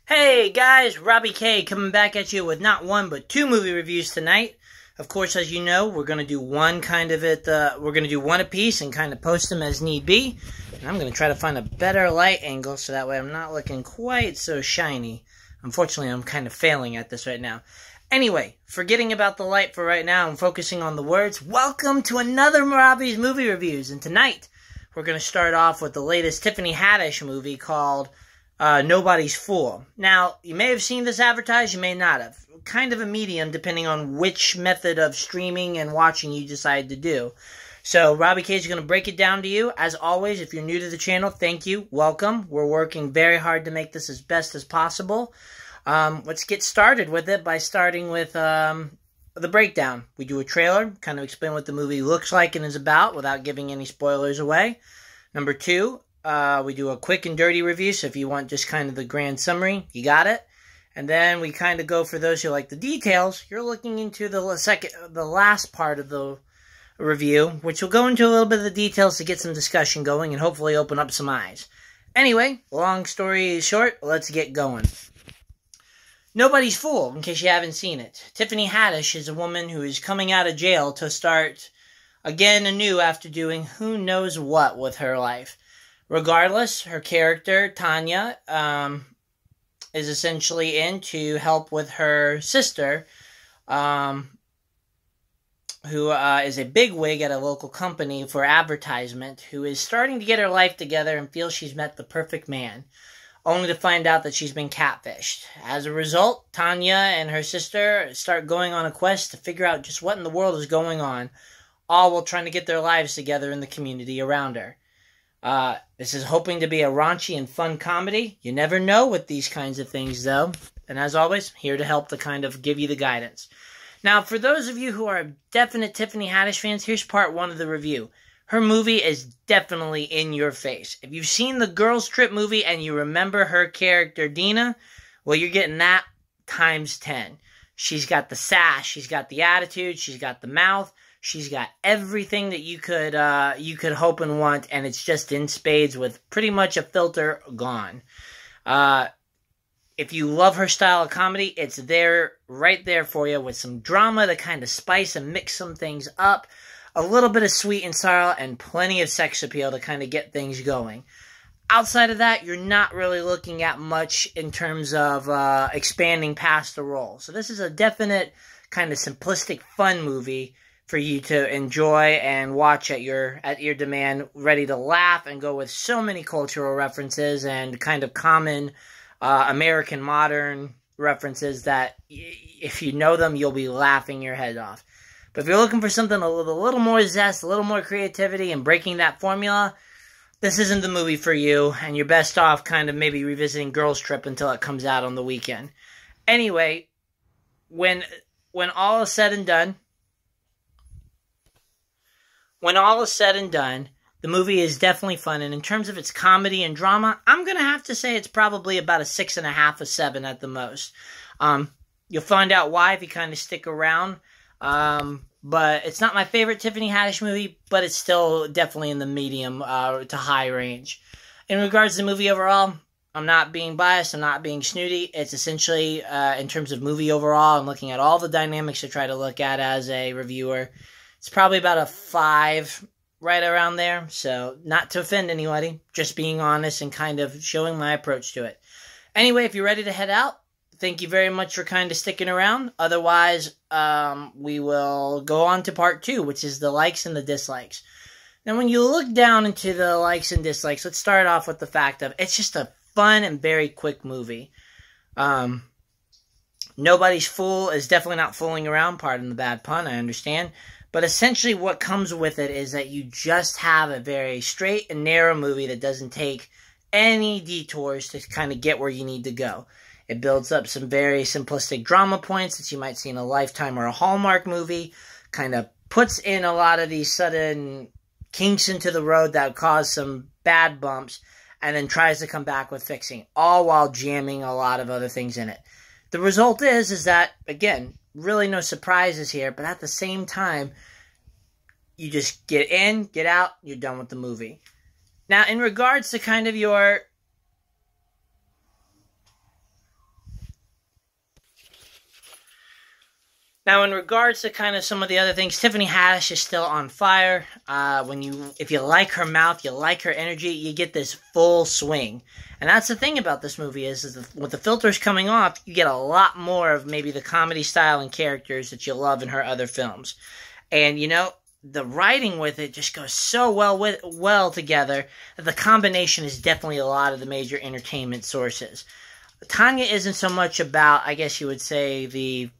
Hey guys, Robbie K coming back at you with not one but two movie reviews tonight. Of course, as you know, we're going to do one apiece and kind of post them as need be. And I'm going to try to find a better light angle so that way I'm not looking quite so shiny. Unfortunately, I'm kind of failing at this right now. Anyway, forgetting about the light for right now and focusing on the words, welcome to another Robbie's Movie Reviews. And tonight, we're going to start off with the latest Tiffany Haddish movie called Nobody's Fool. Now, you may have seen this advertised, you may not have. Kind of a medium depending on which method of streaming and watching you decide to do. So, Robbie K is going to break it down to you. As always, if you're new to the channel, thank you. Welcome. We're working very hard to make this as best as possible. Let's get started with it by starting with the breakdown. We do a trailer, kind of explain what the movie looks like and is about without giving any spoilers away. Number two, we do a quick and dirty review, so if you want just kind of the grand summary, you got it. And then we kind of go for those who like the details. You're looking into the last part of the review, which will go into a little bit of the details to get some discussion going and hopefully open up some eyes. Anyway, long story short, let's get going. Nobody's Fool, in case you haven't seen it. Tiffany Haddish is a woman who is coming out of jail to start again anew after doing who knows what with her life. Regardless, her character, Tanya, is essentially in to help with her sister, who is a bigwig at a local company for advertisement, who is starting to get her life together and feels she's met the perfect man, only to find out that she's been catfished. As a result, Tanya and her sister start going on a quest to figure out just what in the world is going on, all while trying to get their lives together in the community around her. This is hoping to be a raunchy and fun comedy. You never know with these kinds of things, though. And as always, here to help to kind of give you the guidance. Now, for those of you who are definite Tiffany Haddish fans, here's part one of the review. Her movie is definitely in your face. If you've seen the Girls Trip movie and you remember her character, Dina, well, you're getting that times 10. She's got the sass, she's got the attitude, she's got the mouth. She's got everything that you could hope and want, and it's just in spades with pretty much a filter gone. If you love her style of comedy, it's there, right there for you with some drama to kind of spice and mix some things up, a little bit of sweet and sour, and plenty of sex appeal to kind of get things going. Outside of that, you're not really looking at much in terms of expanding past the role. So this is a definite kind of simplistic, fun movie for you to enjoy and watch at your demand, ready to laugh and go with so many cultural references and kind of common American modern references that if you know them, you'll be laughing your head off. But if you're looking for something with a little more zest, a little more creativity, and breaking that formula, this isn't the movie for you, and you're best off kind of maybe revisiting Girls Trip until it comes out on the weekend. Anyway, when all is said and done, the movie is definitely fun, and in terms of its comedy and drama, I'm going to have to say it's probably about a 6.5, a 7 at the most. You'll find out why if you kind of stick around, but it's not my favorite Tiffany Haddish movie, but it's still definitely in the medium to high range. In regards to the movie overall, I'm not being biased, I'm not being snooty. It's essentially, in terms of movie overall, and looking at all the dynamics to try to look at as a reviewer, it's probably about a 5, right around there. So, not to offend anybody, just being honest and kind of showing my approach to it. Anyway, if you're ready to head out, thank you very much for kind of sticking around. Otherwise, we will go on to part 2, which is the likes and the dislikes. Now, when you look down into the likes and dislikes, let's start off with the fact of it's just a fun and very quick movie. Nobody's Fool is definitely not fooling around, pardon the bad pun, I understand. But essentially what comes with it is that you just have a very straight and narrow movie that doesn't take any detours to kind of get where you need to go. It builds up some very simplistic drama points that you might see in a Lifetime or a Hallmark movie, kind of puts in a lot of these sudden kinks into the road that cause some bad bumps, and then tries to come back with fixing, all while jamming a lot of other things in it. The result is that, again, really no surprises here, but at the same time, you just get in, get out, you're done with the movie. Now, in regards to kind of your Now, in regards to kind of some of the other things, Tiffany Haddish is still on fire. If you like her mouth, you like her energy, you get this full swing. And that's the thing about this movie is with the filters coming off, you get a lot more of maybe the comedy style and characters that you love in her other films. And, the writing with it just goes so well together that the combination is definitely a lot of the major entertainment sources. Tanya isn't so much about, I guess you would say, the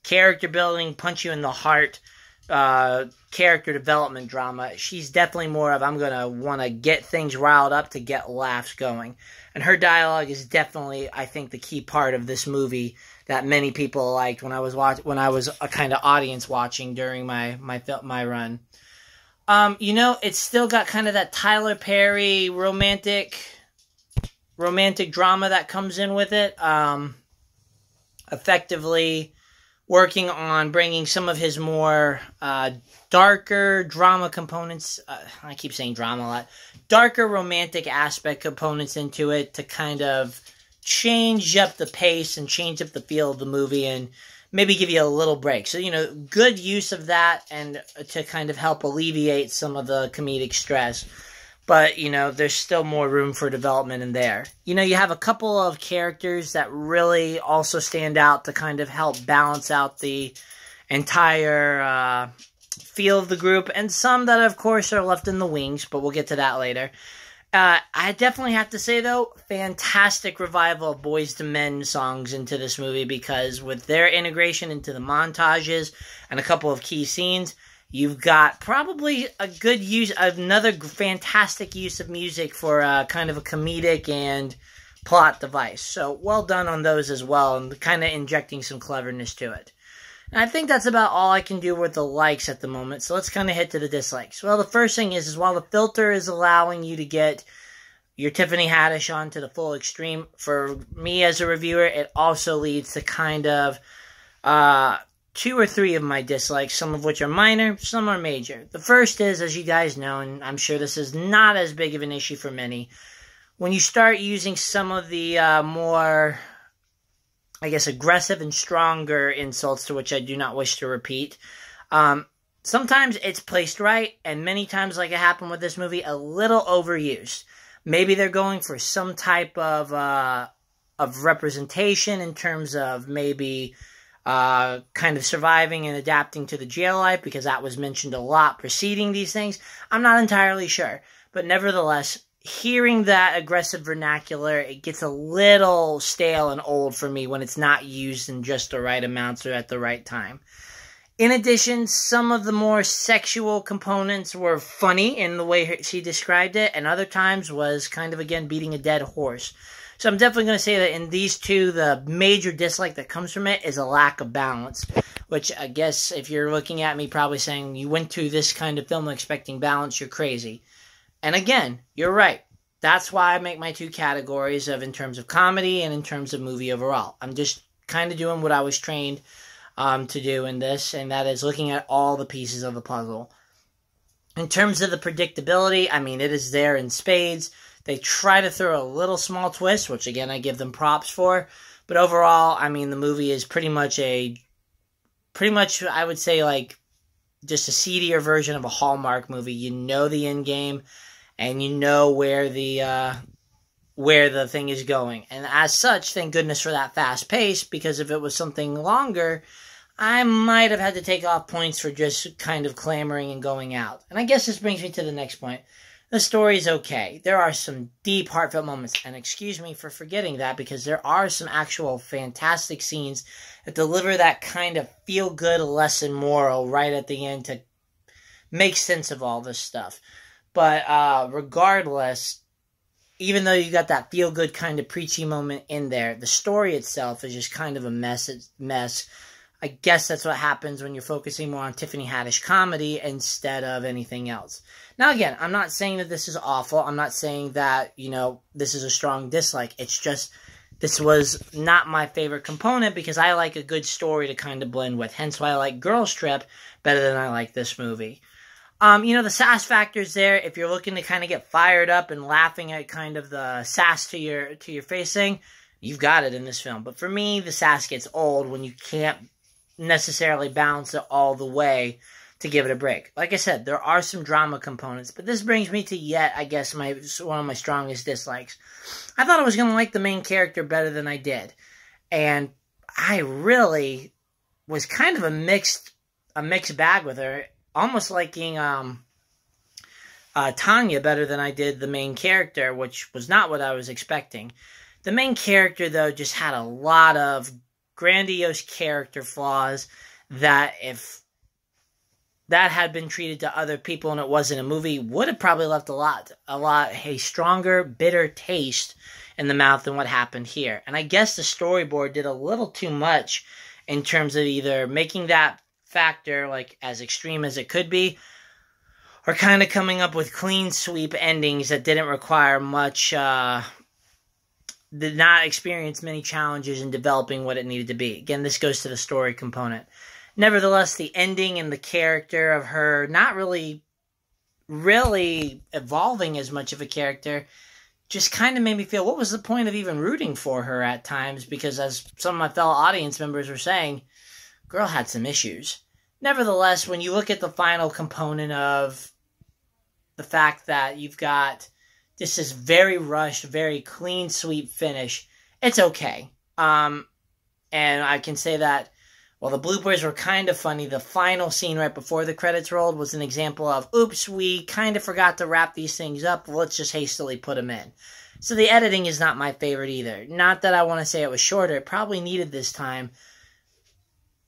character building, punch you in the heart, character development drama. She's definitely more of, I'm going to want to get things riled up to get laughs going. And her dialogue is definitely, I think, the key part of this movie that many people liked when I was a kind of audience watching during my run. It's still got kind of that Tyler Perry romantic drama that comes in with it. Effectively working on bringing some of his more darker drama components, I keep saying drama a lot, darker romantic aspect components into it to kind of change up the pace and change up the feel of the movie and maybe give you a little break. So, good use of that and to kind of help alleviate some of the comedic stress. But, there's still more room for development in there. You have a couple of characters that really also stand out to kind of help balance out the entire feel of the group. And some that, of course, are left in the wings, but we'll get to that later. I definitely have to say, though, fantastic revival of Boyz II Men songs into this movie because with their integration into the montages and a couple of key scenes, you've got probably a good use, another fantastic use of music for kind of a comedic and plot device. So well done on those as well and kind of injecting some cleverness to it. And I think that's about all I can do with the likes at the moment. So let's kind of hit to the dislikes. Well, the first thing is while the filter is allowing you to get your Tiffany Haddish on to the full extreme, for me as a reviewer, it also leads to kind of 2 or 3 of my dislikes, some of which are minor, some are major. The first is, as you guys know, and I'm sure this is not as big of an issue for many, when you start using some of the more, I guess, aggressive and stronger insults to which I do not wish to repeat, sometimes it's placed right, and many times, like it happened with this movie, a little overused. Maybe they're going for some type of representation in terms of maybe kind of surviving and adapting to the jail life, because that was mentioned a lot preceding these things. I'm not entirely sure, but nevertheless, hearing that aggressive vernacular, it gets a little stale and old for me when it's not used in just the right amounts or at the right time. In addition, some of the more sexual components were funny in the way she described it, and other times was kind of, again, beating a dead horse. So I'm definitely going to say that in these two, the major dislike that comes from it is a lack of balance, which I guess if you're looking at me probably saying you went to this kind of film expecting balance, you're crazy. And again, you're right. That's why I make my 2 categories of in terms of comedy and in terms of movie overall. I'm just kind of doing what I was trained to do in this, and that is looking at all the pieces of the puzzle. In terms of the predictability, I mean, it is there in spades. They try to throw a little small twist, which again, I give them props for. But overall, I mean, the movie is pretty much, I would say, like, just a seedier version of a Hallmark movie. You know the end game, and you know where the thing is going. And as such, thank goodness for that fast pace, because if it was something longer, I might have had to take off points for just kind of clamoring and going out. And I guess this brings me to the next point. The story is okay. There are some deep, heartfelt moments, and excuse me for forgetting that, because there are some actual fantastic scenes that deliver that kind of feel-good lesson moral right at the end to make sense of all this stuff. But regardless, even though you got that feel-good kind of preachy moment in there, the story itself is just kind of a mess. I guess that's what happens when you're focusing more on Tiffany Haddish comedy instead of anything else. Now, again, I'm not saying that this is awful. I'm not saying that, this is a strong dislike. It's just, this was not my favorite component because I like a good story to kind of blend with. Hence why I like Girls Trip better than I like this movie. The sass factor's there. If you're looking to kind of get fired up and laughing at kind of the sass to your face thing, you've got it in this film. But for me, the sass gets old when you can't necessarily balance it all the way to give it a break. Like I said, there are some drama components, but this brings me to yet, I guess, one of my strongest dislikes. I thought I was going to like the main character better than I did, and I really was kind of a mixed bag with her, almost liking Tanya better than I did the main character, which was not what I was expecting. The main character, though, just had a lot of grandiose character flaws that, if that had been treated to other people and it wasn't a movie, would have probably left a stronger, bitter taste in the mouth than what happened here. And I guess the storyboard did a little too much in terms of either making that factor like as extreme as it could be, or kind of coming up with clean sweep endings that didn't require much, did not experience many challenges in developing what it needed to be. Again, this goes to the story component. Nevertheless, the ending and the character of her not really evolving as much of a character just kind of made me feel, what was the point of even rooting for her at times? Because as some of my fellow audience members were saying, girl had some issues. Nevertheless, when you look at the final component of the fact that you've got this is very rushed, very clean sweep finish, it's okay. And I can say that while the bloopers were kind of funny, the final scene right before the credits rolled was an example of, oops, we kind of forgot to wrap these things up. Let's just hastily put them in. So the editing is not my favorite either. Not that I want to say it was shorter. It probably needed this time.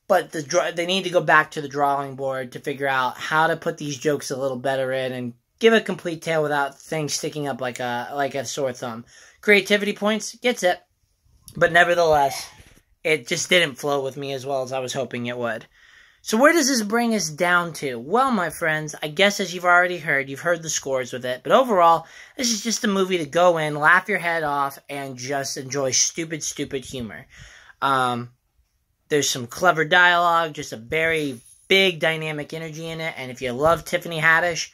But they need to go back to the drawing board to figure out how to put these jokes a little better in and give a complete tale without things sticking up like a sore thumb. Creativity points, gets it. But nevertheless, it just didn't flow with me as well as I was hoping it would. So where does this bring us down to? Well, my friends, I guess as you've already heard, you've heard the scores with it. But overall, this is just a movie to go in, laugh your head off, and just enjoy stupid, stupid humor. There's some clever dialogue, just a very big dynamic energy in it. And if you love Tiffany Haddish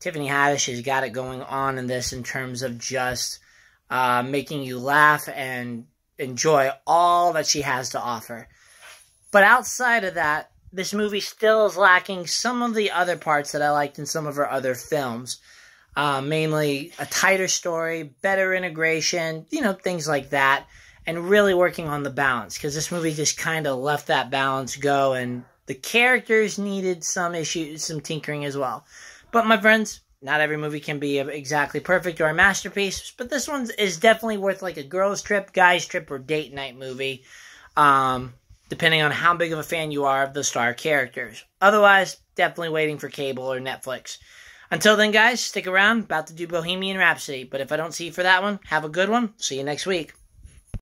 has got it going on in this in terms of just making you laugh and enjoy all that she has to offer. But outside of that, this movie still is lacking some of the other parts that I liked in some of her other films. Mainly a tighter story, better integration, things like that. And really working on the balance, because this movie just kind of left that balance go, and the characters needed some tinkering as well. But my friends, not every movie can be exactly perfect or a masterpiece, but this one is definitely worth like a girls trip, guys trip, or date night movie, depending on how big of a fan you are of the star characters. Otherwise, definitely waiting for cable or Netflix. Until then, guys, stick around, about to do Bohemian Rhapsody, but if I don't see you for that one, have a good one. See you next week.